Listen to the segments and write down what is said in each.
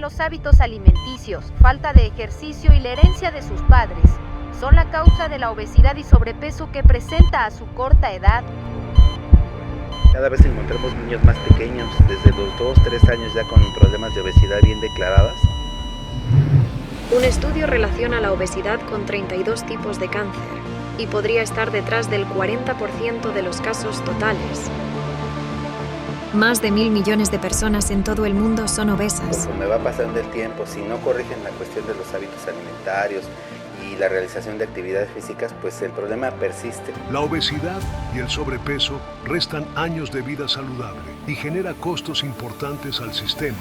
malos hábitos alimenticios, falta de ejercicio y la herencia de sus padres son la causa de la obesidad y sobrepeso que presenta a su corta edad. Cada vez encontramos niños más pequeños, desde los 2-3 años ya con problemas de obesidad bien declaradas. Un estudio relaciona la obesidad con 32 tipos de cáncer y podría estar detrás del 40% de los casos totales. Más de 1.000 millones de personas en todo el mundo son obesas. Conforme va pasando el tiempo, si no corrigen la cuestión de los hábitos alimentarios y la realización de actividades físicas, pues el problema persiste. La obesidad y el sobrepeso restan años de vida saludable y genera costos importantes al sistema,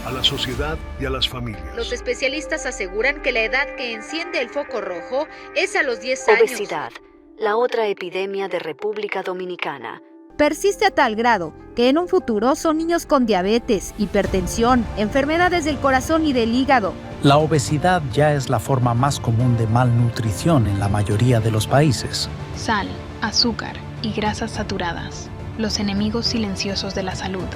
a la sociedad y a las familias. Los especialistas aseguran que la edad que enciende el foco rojo es a los 10 años. Obesidad, la otra epidemia de República Dominicana. Persiste a tal grado que en un futuro son niños con diabetes, hipertensión, enfermedades del corazón y del hígado. La obesidad ya es la forma más común de malnutrición en la mayoría de los países. Sal, azúcar y grasas saturadas, los enemigos silenciosos de la salud.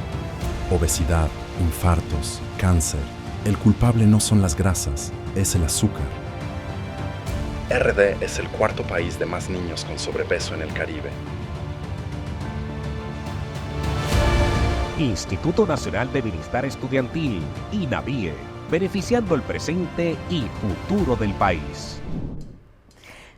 Obesidad, infartos, cáncer. El culpable no son las grasas, es el azúcar. RD es el cuarto país de más niños con sobrepeso en el Caribe. Instituto Nacional de Bienestar Estudiantil, INABIE, beneficiando el presente y futuro del país.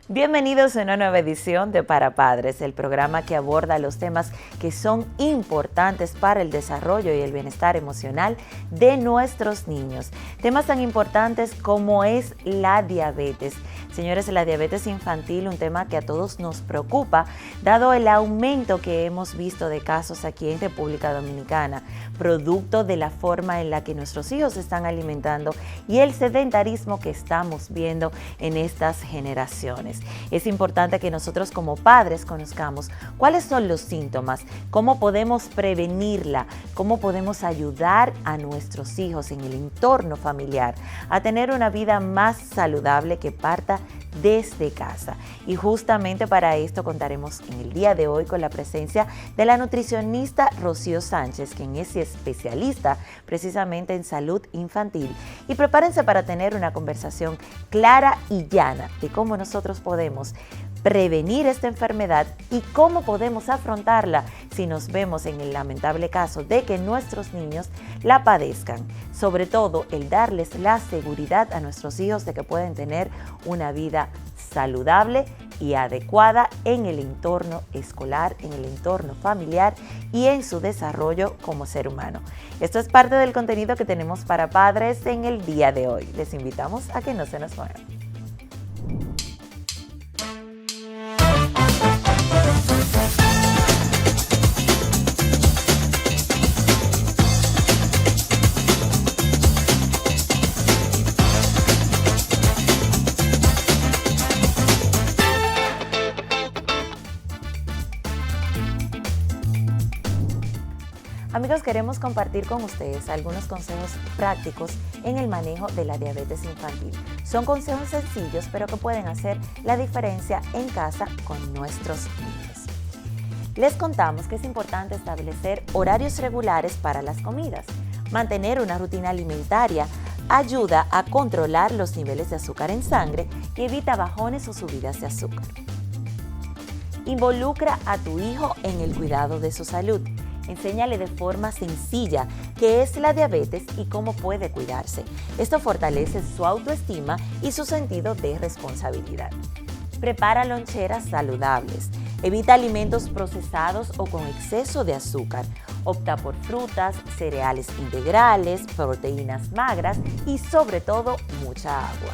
Bienvenidos a una nueva edición de Para Padres, el programa que aborda los temas que son importantes para el desarrollo y el bienestar emocional de nuestros niños. Temas tan importantes como es la diabetes. Señores, la diabetes infantil, un tema que a todos nos preocupa, dado el aumento que hemos visto de casos aquí en República Dominicana, producto de la forma en la que nuestros hijos se están alimentando y el sedentarismo que estamos viendo en estas generaciones. Es importante que nosotros como padres conozcamos cuáles son los síntomas, cómo podemos prevenirla, cómo podemos ayudar a nuestros hijos en el entorno familiar a tener una vida más saludable que parta desde casa. Y justamente para esto contaremos en el día de hoy con la presencia de la nutricionista Rocío Sánchez, quien es especialista precisamente en salud infantil. Y prepárense para tener una conversación clara y llana de cómo nosotros podemos prevenir esta enfermedad y cómo podemos afrontarla si nos vemos en el lamentable caso de que nuestros niños la padezcan. Sobre todo, el darles la seguridad a nuestros hijos de que pueden tener una vida saludable y adecuada en el entorno escolar, en el entorno familiar y en su desarrollo como ser humano. Esto es parte del contenido que tenemos para padres en el día de hoy. Les invitamos a que no se nos muevan. Amigos, queremos compartir con ustedes algunos consejos prácticos en el manejo de la diabetes infantil. Son consejos sencillos, pero que pueden hacer la diferencia en casa con nuestros niños. Les contamos que es importante establecer horarios regulares para las comidas. Mantener una rutina alimentaria ayuda a controlar los niveles de azúcar en sangre y evita bajones o subidas de azúcar. Involucra a tu hijo en el cuidado de su salud. Enséñale de forma sencilla qué es la diabetes y cómo puede cuidarse. Esto fortalece su autoestima y su sentido de responsabilidad. Prepara loncheras saludables. Evita alimentos procesados o con exceso de azúcar. Opta por frutas, cereales integrales, proteínas magras y sobre todo mucha agua.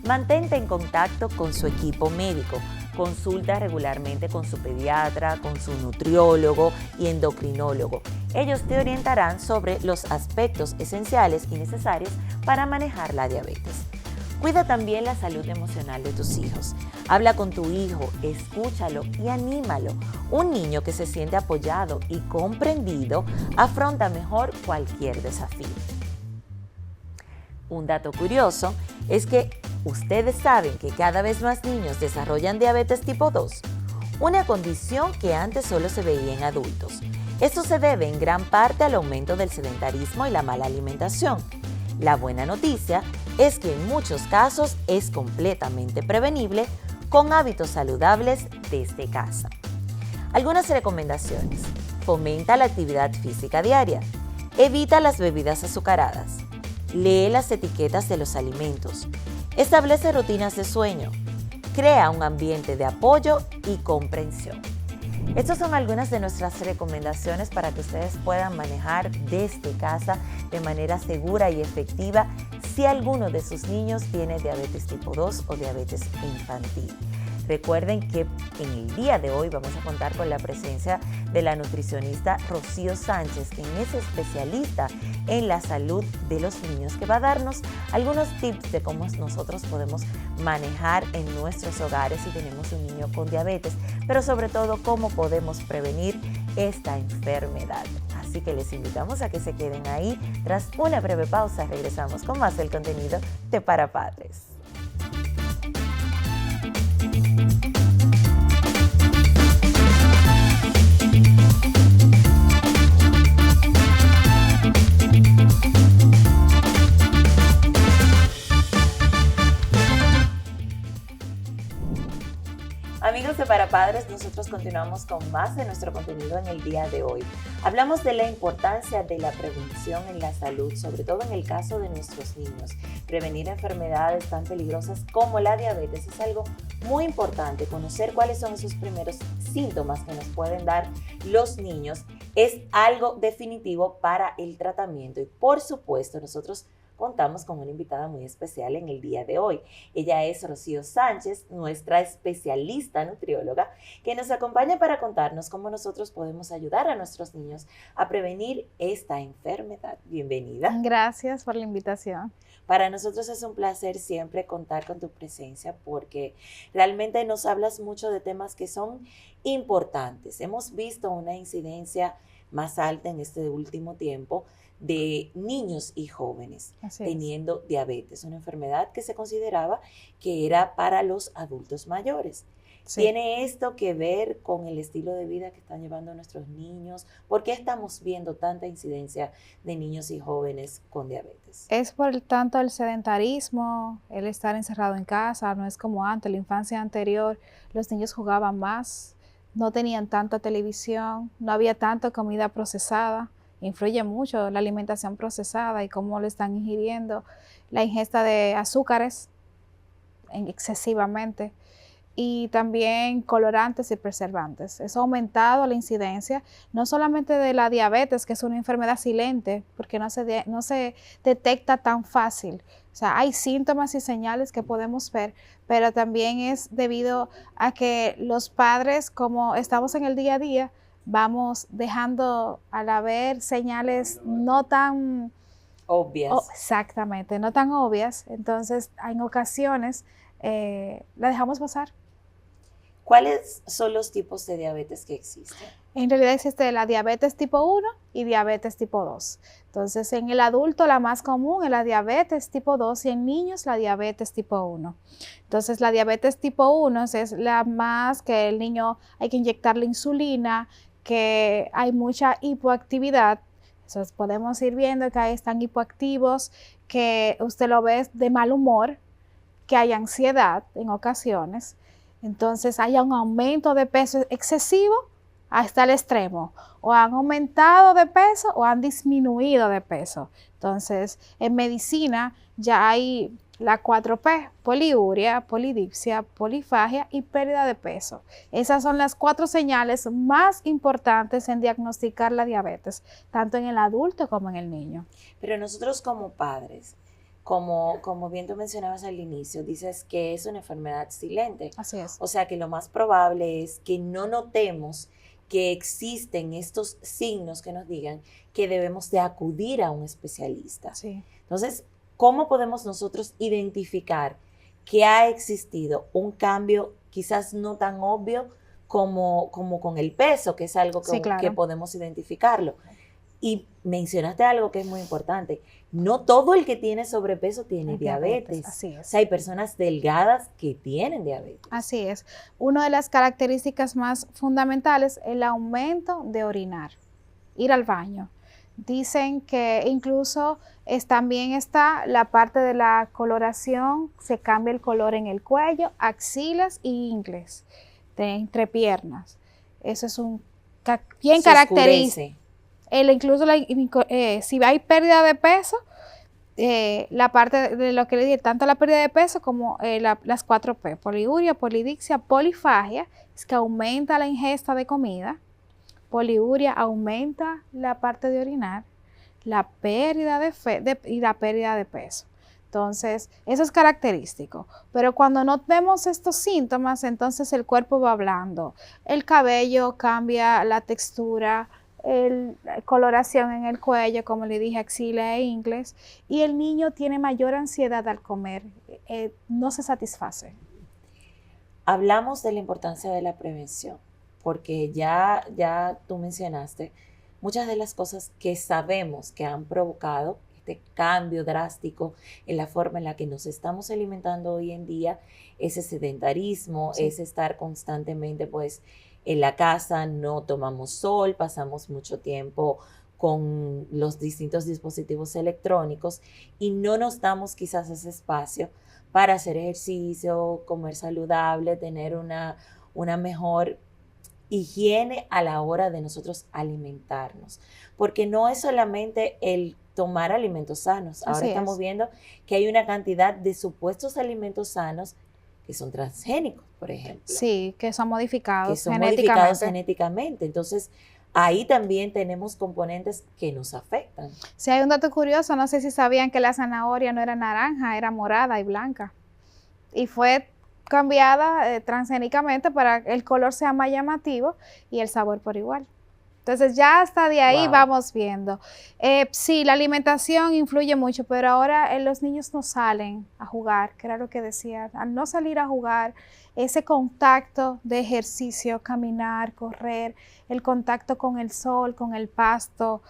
Mantente en contacto con su equipo médico. Consulta regularmente con su pediatra, con su nutriólogo y endocrinólogo. Ellos te orientarán sobre los aspectos esenciales y necesarios para manejar la diabetes. Cuida también la salud emocional de tus hijos. Habla con tu hijo, escúchalo y anímalo. Un niño que se siente apoyado y comprendido afronta mejor cualquier desafío. Un dato curioso es que ustedes saben que cada vez más niños desarrollan diabetes tipo 2, una condición que antes solo se veía en adultos. Esto se debe en gran parte al aumento del sedentarismo y la mala alimentación. La buena noticia es que en muchos casos es completamente prevenible con hábitos saludables desde casa. Algunas recomendaciones. Fomenta la actividad física diaria. Evita las bebidas azucaradas. Lee las etiquetas de los alimentos. Establece rutinas de sueño. Crea un ambiente de apoyo y comprensión. Estas son algunas de nuestras recomendaciones para que ustedes puedan manejar desde casa de manera segura y efectiva si alguno de sus niños tiene diabetes tipo 2 o diabetes infantil. Recuerden que en el día de hoy vamos a contar con la presencia de la nutricionista Rocío Sánchez, quien es especialista en la salud de los niños, que va a darnos algunos tips de cómo nosotros podemos manejar en nuestros hogares si tenemos un niño con diabetes, pero sobre todo cómo podemos prevenir esta enfermedad. Así que les invitamos a que se queden ahí. Tras una breve pausa, regresamos con más del contenido de Para Padres. Amigos de Para Padres, nosotros continuamos con más de nuestro contenido en el día de hoy. Hablamos de la importancia de la prevención en la salud, sobre todo en el caso de nuestros niños. Prevenir enfermedades tan peligrosas como la diabetes es algo muy importante. Conocer cuáles son esos primeros síntomas que nos pueden dar los niños es algo definitivo para el tratamiento. Y por supuesto, nosotros contamos con una invitada muy especial en el día de hoy. Ella es Rocío Sánchez, nuestra especialista nutrióloga, que nos acompaña para contarnos cómo nosotros podemos ayudar a nuestros niños a prevenir esta enfermedad. Bienvenida. Gracias por la invitación. Para nosotros es un placer siempre contar con tu presencia porque realmente nos hablas mucho de temas que son importantes. Hemos visto una incidencia más alta en este último tiempo de niños y jóvenes teniendo diabetes, una enfermedad que se consideraba que era para los adultos mayores. Sí. ¿Tiene esto que ver con el estilo de vida que están llevando nuestros niños? ¿Por qué estamos viendo tanta incidencia de niños y jóvenes con diabetes? Es por tanto el sedentarismo, el estar encerrado en casa, no es como antes, la infancia anterior, los niños jugaban más, no tenían tanta televisión, no había tanta comida procesada. Influye mucho la alimentación procesada y cómo lo están ingiriendo, la ingesta de azúcares excesivamente y también colorantes y preservantes. Eso ha aumentado la incidencia, no solamente de la diabetes, que es una enfermedad silente, porque no se detecta tan fácil. O sea, hay síntomas y señales que podemos ver, pero también es debido a que los padres, como estamos en el día a día, vamos dejando al haber señales no tan obvias. Exactamente, no tan obvias. Entonces, en ocasiones la dejamos pasar. ¿Cuáles son los tipos de diabetes que existen? En realidad existe la diabetes tipo 1 y diabetes tipo 2. Entonces, en el adulto la más común es la diabetes tipo 2 y en niños la diabetes tipo 1. Entonces, la diabetes tipo 1 es la más que el niño hay que inyectarle insulina, que hay mucha hipoactividad. Entonces, podemos ir viendo que ahí están hipoactivos, que usted lo ve de mal humor, que hay ansiedad en ocasiones. Entonces, hay un aumento de peso excesivo hasta el extremo. O han aumentado de peso o han disminuido de peso. Entonces, en medicina ya hay la 4P, poliuria, polidipsia, polifagia y pérdida de peso. Esas son las 4 señales más importantes en diagnosticar la diabetes, tanto en el adulto como en el niño. Pero nosotros como padres, como bien tú mencionabas al inicio, dices que es una enfermedad silente. Así es. O sea que lo más probable es que no notemos que existen estos signos que nos digan que debemos de acudir a un especialista. Sí. Entonces, ¿cómo podemos nosotros identificar que ha existido un cambio quizás no tan obvio como con el peso, que es algo que podemos identificarlo? Y mencionaste algo que es muy importante. No todo el que tiene sobrepeso tiene diabetes. Así es. O sea, hay personas delgadas que tienen diabetes. Así es. Una de las características más fundamentales es el aumento de orinar. ir al baño. Dicen que incluso también está la parte de la coloración, se cambia el color en el cuello, axilas y ingles, entre piernas. Eso es bien característico. Incluso si hay pérdida de peso, la parte de lo que le dije, tanto la pérdida de peso como las 4P, poliuria, polidipsia, polifagia, es que aumenta la ingesta de comida. Poliuria aumenta la parte de orinar, la pérdida y la pérdida de peso. Entonces, eso es característico. Pero cuando no vemos estos síntomas, entonces el cuerpo va hablando. El cabello cambia la textura, la coloración en el cuello, como le dije, axila e ingles, y el niño tiene mayor ansiedad al comer, no se satisface. Hablamos de la importancia de la prevención, porque ya tú mencionaste muchas de las cosas que sabemos que han provocado este cambio drástico en la forma en la que nos estamos alimentando hoy en día, ese sedentarismo, sí, ese estar constantemente pues en la casa, no tomamos sol, pasamos mucho tiempo con los distintos dispositivos electrónicos y no nos damos quizás ese espacio para hacer ejercicio, comer saludable, tener una mejor higiene a la hora de nosotros alimentarnos. Porque no es solamente el tomar alimentos sanos. Ahora estamos viendo que hay una cantidad de supuestos alimentos sanos que son transgénicos, por ejemplo. Sí, que son modificados genéticamente. Entonces, ahí también tenemos componentes que nos afectan. Sí, hay un dato curioso, no sé si sabían que la zanahoria no era naranja, era morada y blanca. Y fue cambiada transgénicamente para que el color sea más llamativo y el sabor por igual. Entonces ya hasta de ahí vamos viendo. Sí, la alimentación influye mucho, pero ahora los niños no salen a jugar, que era lo que decía. Al no salir a jugar, ese contacto de ejercicio, caminar, correr, el contacto con el sol, con el pasto,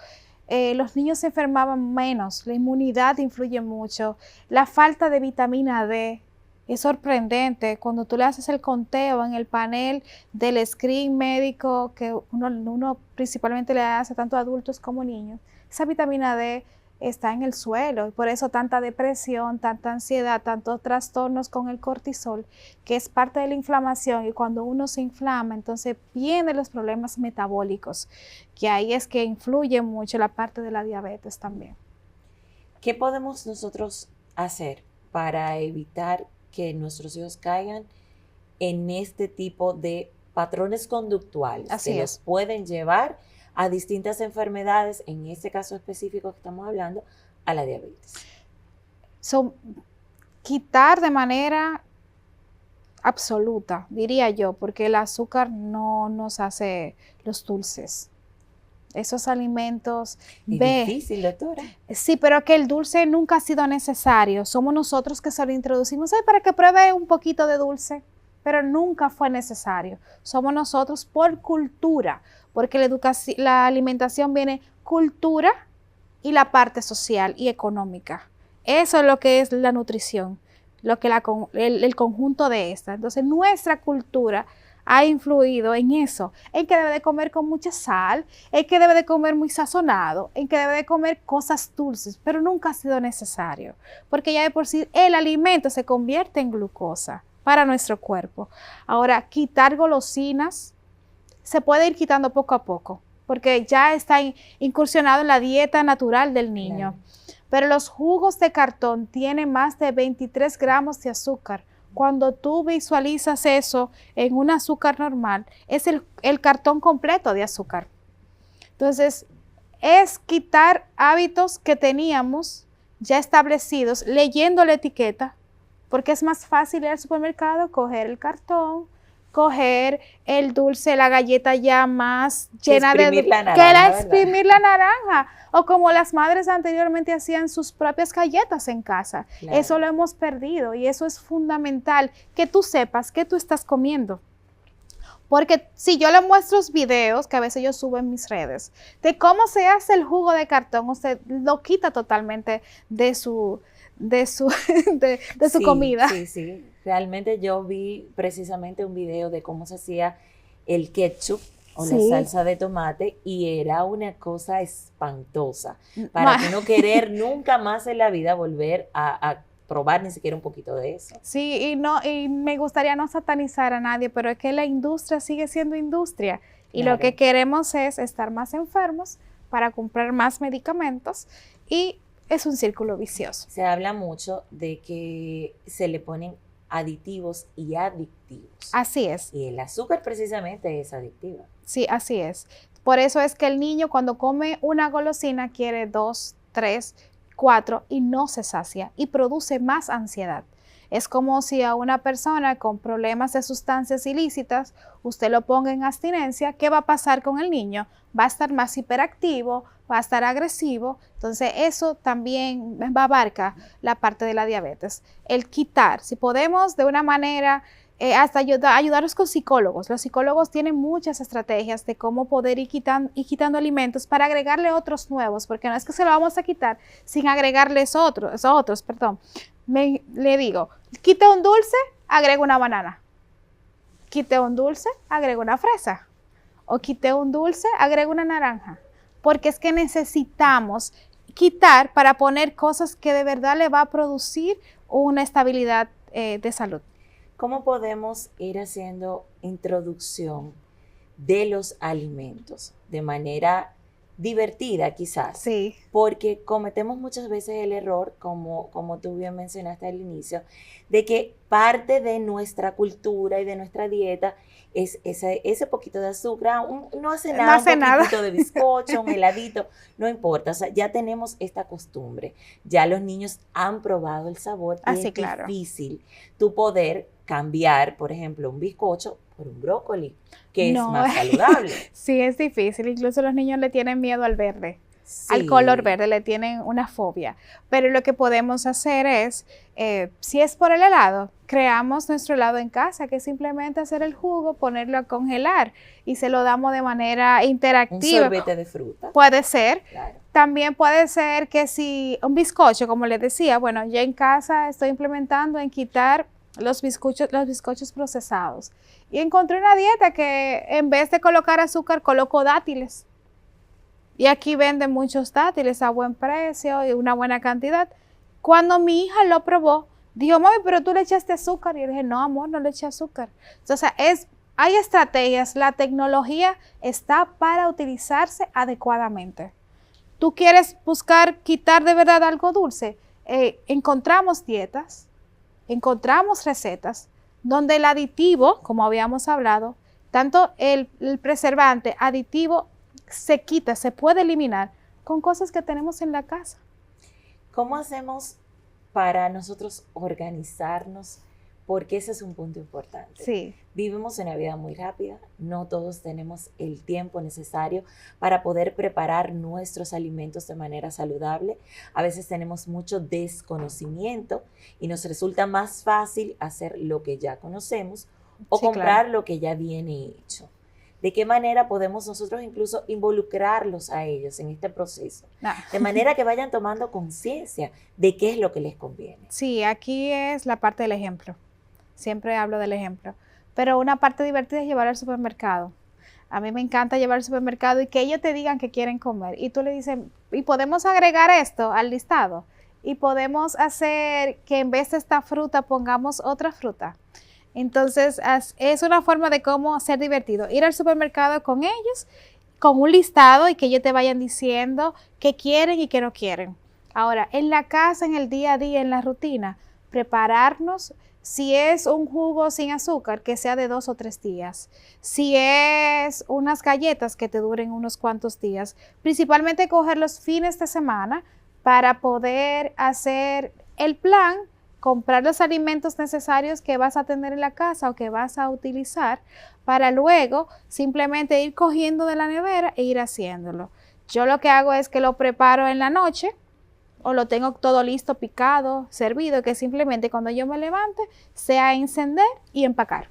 los niños se enfermaban menos, la inmunidad influye mucho, la falta de vitamina D. Es sorprendente cuando tú le haces el conteo en el panel del screen médico que uno principalmente le hace tanto a adultos como niños. Esa vitamina D está en el suelo y por eso tanta depresión, tanta ansiedad, tantos trastornos con el cortisol, que es parte de la inflamación, y cuando uno se inflama, entonces vienen los problemas metabólicos, que ahí es que influye mucho la parte de la diabetes también. ¿Qué podemos nosotros hacer para evitar que nuestros hijos caigan en este tipo de patrones conductuales que los pueden llevar a distintas enfermedades, en este caso específico que estamos hablando, a la diabetes? Quitar de manera absoluta, diría yo, porque el azúcar no nos hace los dulces. Esos alimentos. Es difícil, doctora. Sí, pero que el dulce nunca ha sido necesario. Somos nosotros que se lo introducimos para que pruebe un poquito de dulce, pero nunca fue necesario. Somos nosotros por cultura, porque la alimentación viene cultura y la parte social y económica. Eso es lo que es la nutrición, lo que el conjunto de esta. Entonces, nuestra cultura ha influido en eso, en que debe de comer con mucha sal, en que debe de comer muy sazonado, en que debe de comer cosas dulces, pero nunca ha sido necesario, porque ya de por sí el alimento se convierte en glucosa para nuestro cuerpo. Ahora, quitar golosinas se puede ir quitando poco a poco, porque ya está incursionado en la dieta natural del niño. Pero los jugos de cartón tienen más de 23 gramos de azúcar. Cuando tú visualizas eso en un azúcar normal, es el cartón completo de azúcar. Entonces, es quitar hábitos que teníamos ya establecidos, leyendo la etiqueta, porque es más fácil ir al supermercado, coger el cartón, coger el dulce, la galleta ya más llena de dulce, exprimir la naranja, o como las madres anteriormente hacían sus propias galletas en casa. Claro. Eso lo hemos perdido y eso es fundamental, que tú sepas qué tú estás comiendo. Porque si yo le muestro los videos, que a veces yo subo en mis redes, de cómo se hace el jugo de cartón, usted lo quita totalmente de su comida. Sí. Realmente yo vi precisamente un video de cómo se hacía el ketchup, o Sí. la salsa de tomate y era una cosa espantosa para que no querer nunca más en la vida volver a probar ni siquiera un poquito de eso. Sí, y me gustaría no satanizar a nadie, pero es que la industria sigue siendo industria y Claro. lo que queremos es estar más enfermos para comprar más medicamentos y es un círculo vicioso. Se habla mucho de que se le ponen aditivos y adictivos. Así es. Y el azúcar precisamente es adictiva. Sí, así es. Por eso es que el niño cuando come una golosina quiere 2, 3, 4 y no se sacia y produce más ansiedad. Es como si a una persona con problemas de sustancias ilícitas usted lo ponga en abstinencia, ¿qué va a pasar con el niño? Va a estar más hiperactivo, va a estar agresivo. Entonces eso también abarca la parte de la diabetes. El quitar, si podemos de una manera hasta ayudarnos con psicólogos. Los psicólogos tienen muchas estrategias de cómo poder ir quitando alimentos para agregarle otros nuevos, porque no es que se lo vamos a quitar sin agregarles otros. Le digo, quite un dulce, agrego una banana. Quite un dulce, agrego una fresa. O quite un dulce, agrego una naranja. Porque es que necesitamos quitar para poner cosas que de verdad le va a producir una estabilidad de salud. ¿Cómo podemos ir haciendo introducción de los alimentos de manera divertida quizás? Sí. Porque cometemos muchas veces el error, como tú bien mencionaste al inicio, de que parte de nuestra cultura y de nuestra dieta es ese poquito de azúcar, no hace nada, un poquito de bizcocho, un heladito, no importa, o sea, ya tenemos esta costumbre, ya los niños han probado el sabor y es claro. difícil tú poder cambiar, por ejemplo, un bizcocho por un brócoli, que es más saludable. Sí, es difícil, incluso los niños le tienen miedo al verde. Sí. Al color verde, le tienen una fobia. Pero lo que podemos hacer es, si es por el helado, creamos nuestro helado en casa, que es simplemente hacer el jugo, ponerlo a congelar y se lo damos de manera interactiva. Un sorbete de fruta. Puede ser. Claro. También puede ser que si un bizcocho, como les decía, bueno, yo en casa estoy implementando en quitar los bizcochos procesados. Y encontré una dieta que en vez de colocar azúcar, coloco dátiles. Y aquí venden muchos dátiles a buen precio y una buena cantidad. Cuando mi hija lo probó, dijo, mami, pero tú le echaste azúcar. Y yo le dije, no, amor, no le eché azúcar. Entonces, hay estrategias. La tecnología está para utilizarse adecuadamente. ¿Tú quieres buscar quitar de verdad algo dulce? Encontramos dietas, encontramos recetas donde el aditivo, como habíamos hablado, tanto el preservante, aditivo, se quita, se puede eliminar con cosas que tenemos en la casa. ¿Cómo hacemos para nosotros organizarnos? Porque ese es un punto importante. Sí. Vivimos una vida muy rápida, no todos tenemos el tiempo necesario para poder preparar nuestros alimentos de manera saludable. A veces tenemos mucho desconocimiento y nos resulta más fácil hacer lo que ya conocemos o comprar lo que ya viene hecho. ¿De qué manera podemos nosotros incluso involucrarlos a ellos en este proceso? De manera que vayan tomando conciencia de qué es lo que les conviene. Sí, aquí es la parte del ejemplo. Siempre hablo del ejemplo. Pero una parte divertida es llevar al supermercado. A mí me encanta llevar al supermercado y que ellos te digan que quieren comer. Y tú le dices, y podemos agregar esto al listado. Y podemos hacer que en vez de esta fruta pongamos otra fruta. Entonces, es una forma de cómo ser divertido. Ir al supermercado con ellos, con un listado y que ellos te vayan diciendo qué quieren y qué no quieren. Ahora, en la casa, en el día a día, en la rutina, prepararnos, si es un jugo sin azúcar, que sea de 2 o 3 días. Si es unas galletas que te duren unos cuantos días. Principalmente coger los fines de semana para poder hacer el plan, comprar los alimentos necesarios que vas a tener en la casa o que vas a utilizar para luego simplemente ir cogiendo de la nevera e ir haciéndolo. Yo lo que hago es que lo preparo en la noche o lo tengo todo listo, picado, servido, que simplemente cuando yo me levante sea encender y empacar.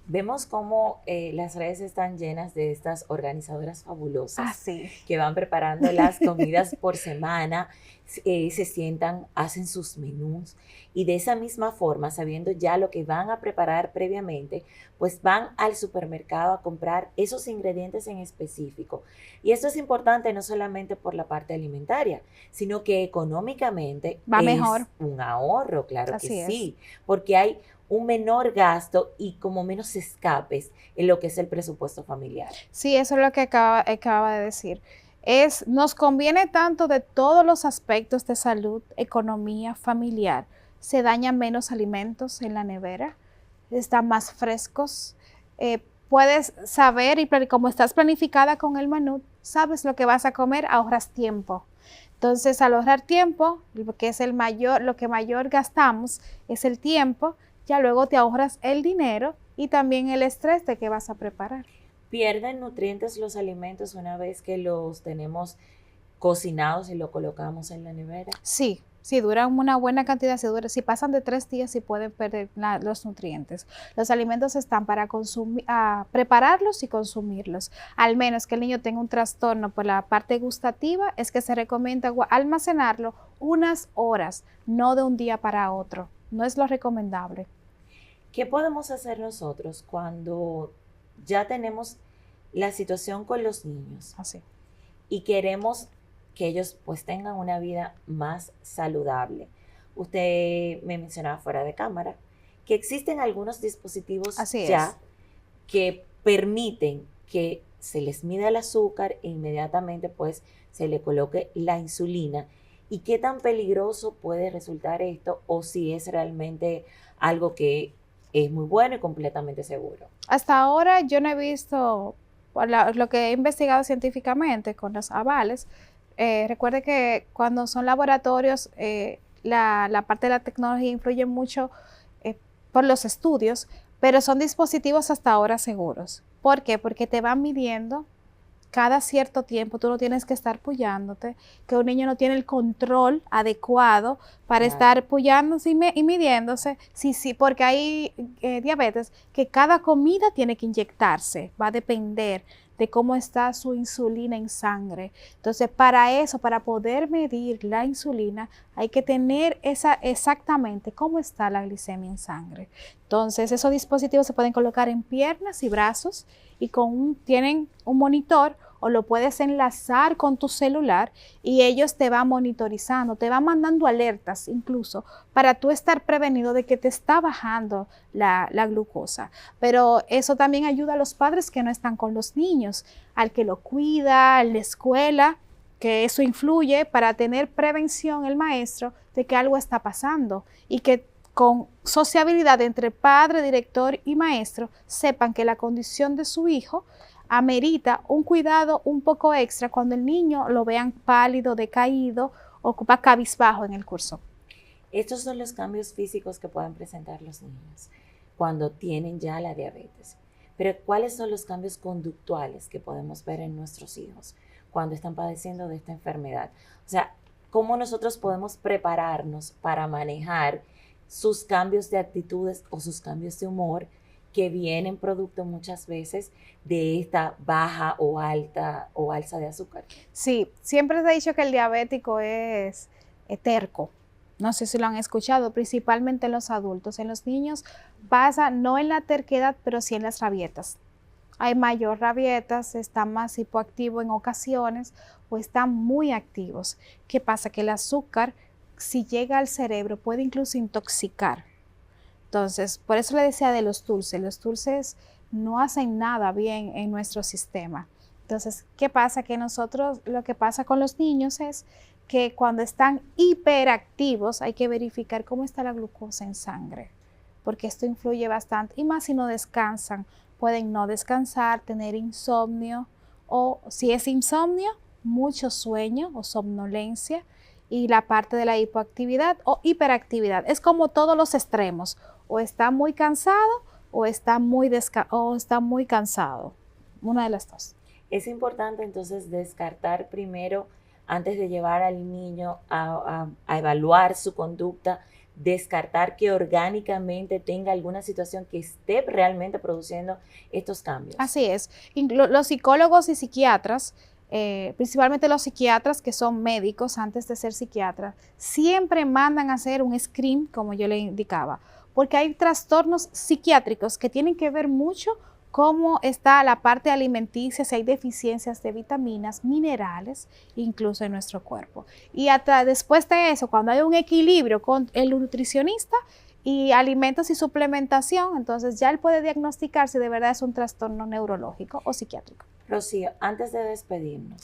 Vemos cómo las redes están llenas de estas organizadoras fabulosas que van preparando las comidas por semana, se sientan, hacen sus menús y de esa misma forma, sabiendo ya lo que van a preparar previamente, pues van al supermercado a comprar esos ingredientes en específico. Y esto es importante no solamente por la parte alimentaria, sino que económicamente va mejor. Un ahorro, claro Así que es. sí, porque hay un menor gasto y como menos escapes en lo que es el presupuesto familiar. Sí, eso es lo que acaba de decir. Nos conviene tanto de todos los aspectos de salud, economía, familiar. Se dañan menos alimentos en la nevera, están más frescos. Puedes saber y como estás planificada con el menú, sabes lo que vas a comer, ahorras tiempo. Entonces, al ahorrar tiempo, que es lo que mayor gastamos es el tiempo, ya luego te ahorras el dinero y también el estrés de que vas a preparar. ¿Pierden nutrientes los alimentos una vez que los tenemos cocinados y lo colocamos en la nevera? Sí, duran una buena cantidad, si pasan de 3 días sí pueden perder los nutrientes. Los alimentos están para prepararlos y consumirlos. Al menos que el niño tenga un trastorno por la parte gustativa, es que se recomienda almacenarlo unas horas, no de un día para otro. No es lo recomendable. ¿Qué podemos hacer nosotros cuando ya tenemos la situación con los niños y queremos que ellos pues tengan una vida más saludable? Usted me mencionaba fuera de cámara que existen algunos dispositivos que permiten que se les mida el azúcar e inmediatamente pues se le coloque la insulina. ¿Y qué tan peligroso puede resultar esto o si es realmente algo que es muy bueno y completamente seguro? Hasta ahora yo no he visto, lo que he investigado científicamente con los avales, recuerde que cuando son laboratorios, la parte de la tecnología influye mucho por los estudios, pero son dispositivos hasta ahora seguros. ¿Por qué? Porque te van midiendo cada cierto tiempo, tú no tienes que estar puyándote, que un niño no tiene el control adecuado para estar puyándose y midiéndose. Sí, porque hay diabetes que cada comida tiene que inyectarse, va a depender de cómo está su insulina en sangre. Entonces, para poder medir la insulina, hay que tener exactamente cómo está la glicemia en sangre. Entonces, esos dispositivos se pueden colocar en piernas y brazos y tienen un monitor o lo puedes enlazar con tu celular y ellos te van monitorizando, te van mandando alertas incluso para tú estar prevenido de que te está bajando la glucosa. Pero eso también ayuda a los padres que no están con los niños, al que lo cuida, a la escuela, que eso influye para tener prevención el maestro de que algo está pasando y que con sociabilidad entre padre, director y maestro sepan que la condición de su hijo amerita un cuidado un poco extra cuando el niño lo vean pálido, decaído o cabizbajo en el curso. Estos son los cambios físicos que pueden presentar los niños cuando tienen ya la diabetes. Pero ¿cuáles son los cambios conductuales que podemos ver en nuestros hijos cuando están padeciendo de esta enfermedad? O sea, ¿cómo nosotros podemos prepararnos para manejar sus cambios de actitudes o sus cambios de humor que vienen producto muchas veces de esta baja o alta o alza de azúcar? Sí, siempre se ha dicho que el diabético es terco. No sé si lo han escuchado, principalmente en los adultos. En los niños pasa no en la terquedad, pero sí en las rabietas. Hay mayor rabietas, están más hipoactivos en ocasiones o están muy activos. ¿Qué pasa? Que el azúcar, si llega al cerebro, puede incluso intoxicar. Entonces, por eso le decía de los dulces no hacen nada bien en nuestro sistema. Entonces, ¿qué pasa? Que lo que pasa con los niños es que cuando están hiperactivos hay que verificar cómo está la glucosa en sangre, porque esto influye bastante, y más si no descansan, pueden no descansar, tener insomnio, o si es insomnio, mucho sueño o somnolencia, y la parte de la hipoactividad o hiperactividad. Es como todos los extremos, o está muy cansado o está muy cansado, una de las dos. Es importante entonces descartar primero, antes de llevar al niño a evaluar su conducta, descartar que orgánicamente tenga alguna situación que esté realmente produciendo estos cambios. Así es. Los psicólogos y psiquiatras, principalmente los psiquiatras que son médicos antes de ser psiquiatras, siempre mandan a hacer un screen, como yo le indicaba, porque hay trastornos psiquiátricos que tienen que ver mucho cómo está la parte alimenticia, si hay deficiencias de vitaminas, minerales, incluso en nuestro cuerpo. Y después de eso, cuando hay un equilibrio con el nutricionista y alimentos y suplementación, entonces ya él puede diagnosticar si de verdad es un trastorno neurológico o psiquiátrico. Rocío, antes de despedirnos,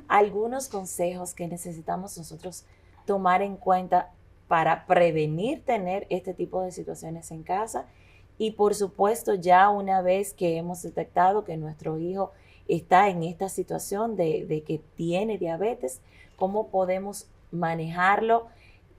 algunos consejos que necesitamos nosotros tomar en cuenta para prevenir tener este tipo de situaciones en casa. Y por supuesto, ya una vez que hemos detectado que nuestro hijo está en esta situación de que tiene diabetes, ¿cómo podemos manejarlo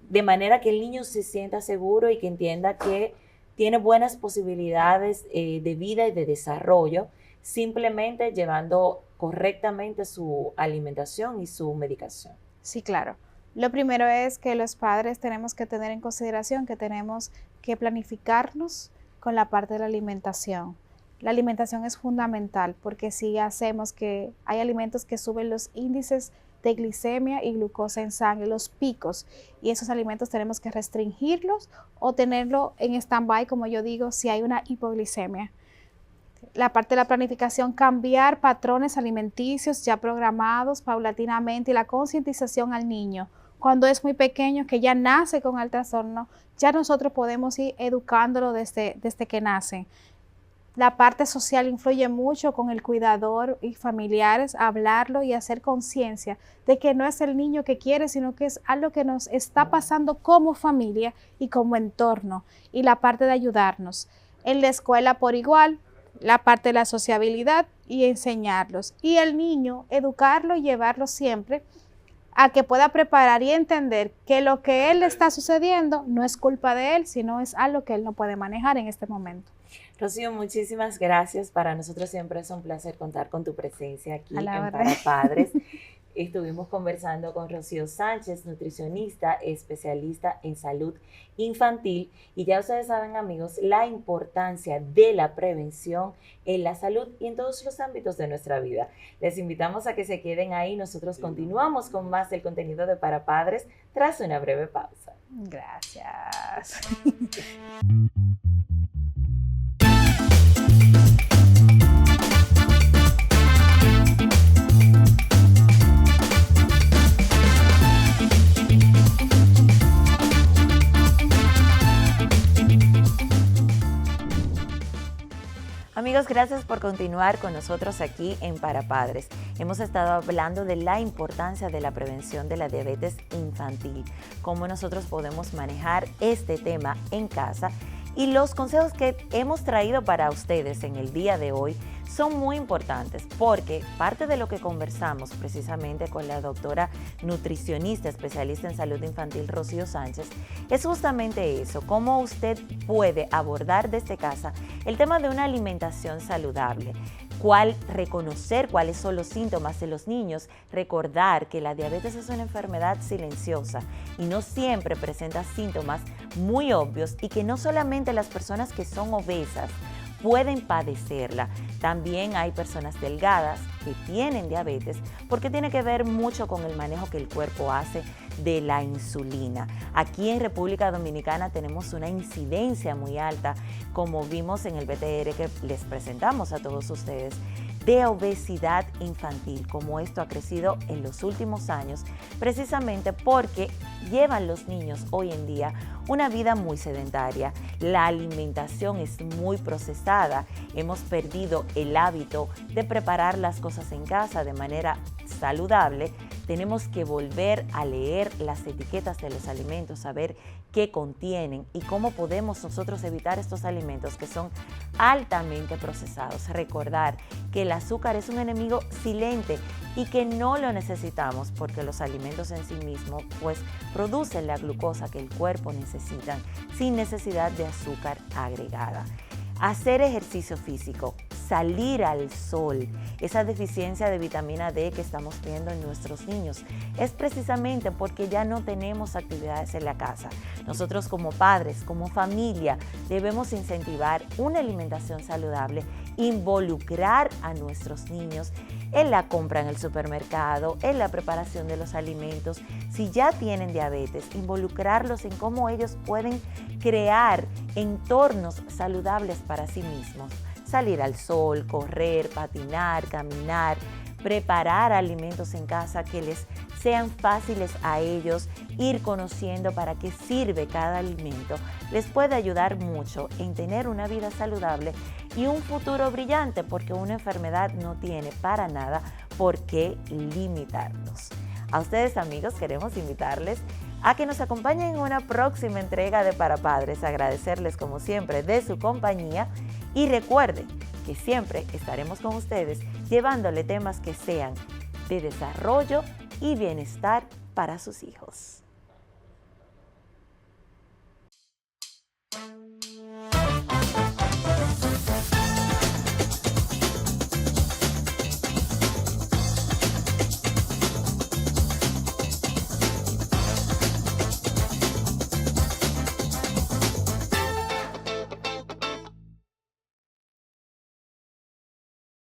de manera que el niño se sienta seguro y que entienda que tiene buenas posibilidades de vida y de desarrollo, simplemente llevando correctamente su alimentación y su medicación? Sí, claro. Lo primero es que los padres tenemos que tener en consideración que tenemos que planificarnos con la parte de la alimentación. La alimentación es fundamental porque si hacemos que hay alimentos que suben los índices de glicemia y glucosa en sangre, los picos, y esos alimentos tenemos que restringirlos o tenerlo en stand-by, como yo digo, si hay una hipoglicemia. La parte de la planificación, cambiar patrones alimenticios ya programados paulatinamente y la concientización al niño. Cuando es muy pequeño, que ya nace con el trastorno, ya nosotros podemos ir educándolo desde que nace. La parte social influye mucho con el cuidador y familiares, hablarlo y hacer conciencia de que no es el niño que quiere, sino que es algo que nos está pasando como familia y como entorno. Y la parte de ayudarnos. En la escuela por igual, la parte de la sociabilidad y enseñarlos. Y el niño, educarlo y llevarlo siempre a que pueda preparar y entender que lo que él está sucediendo no es culpa de él, sino es algo que él no puede manejar en este momento. Rocío, muchísimas gracias. Para nosotros siempre es un placer contar con tu presencia aquí en Para Padres. Estuvimos conversando con Rocío Sánchez, nutricionista, especialista en salud infantil. Y ya ustedes saben, amigos, la importancia de la prevención en la salud y en todos los ámbitos de nuestra vida. Les invitamos a que se queden ahí. Nosotros continuamos con más del contenido de Para Padres tras una breve pausa. Gracias. Amigos, gracias por continuar con nosotros aquí en Para Padres. Hemos estado hablando de la importancia de la prevención de la diabetes infantil, cómo nosotros podemos manejar este tema en casa y los consejos que hemos traído para ustedes en el día de hoy son muy importantes porque parte de lo que conversamos precisamente con la doctora nutricionista especialista en salud infantil Rocío Sánchez es justamente eso, cómo usted puede abordar desde casa el tema de una alimentación saludable, reconocer cuáles son los síntomas de los niños, recordar que la diabetes es una enfermedad silenciosa y no siempre presenta síntomas muy obvios y que no solamente las personas que son obesas pueden padecerla. También hay personas delgadas que tienen diabetes porque tiene que ver mucho con el manejo que el cuerpo hace de la insulina. Aquí en República Dominicana tenemos una incidencia muy alta, como vimos en el BTR que les presentamos a todos ustedes, de obesidad infantil, como esto ha crecido en los últimos años, precisamente porque llevan los niños hoy en día una vida muy sedentaria. La alimentación es muy procesada, hemos perdido el hábito de preparar las cosas en casa de manera saludable. Tenemos que volver a leer las etiquetas de los alimentos, saber qué contienen y cómo podemos nosotros evitar estos alimentos que son altamente procesados. Recordar que el azúcar es un enemigo silente y que no lo necesitamos porque los alimentos en sí mismos pues producen la glucosa que el cuerpo necesita sin necesidad de azúcar agregada. Hacer ejercicio físico salir al sol. Esa deficiencia de vitamina D que estamos viendo en nuestros niños es precisamente porque ya no tenemos actividades en la casa. Nosotros como padres, como familia, debemos incentivar una alimentación saludable, involucrar a nuestros niños en la compra en el supermercado, en la preparación de los alimentos. Si ya tienen diabetes, involucrarlos en cómo ellos pueden crear entornos saludables para sí mismos. Salir al sol, correr, patinar, caminar, preparar alimentos en casa que les sean fáciles a ellos, ir conociendo para qué sirve cada alimento, les puede ayudar mucho en tener una vida saludable y un futuro brillante, porque una enfermedad no tiene para nada por qué limitarnos. A ustedes, amigos, queremos invitarles a que nos acompañen en una próxima entrega de Para Padres, agradecerles como siempre de su compañía y recuerden que siempre estaremos con ustedes llevándole temas que sean de desarrollo y bienestar para sus hijos.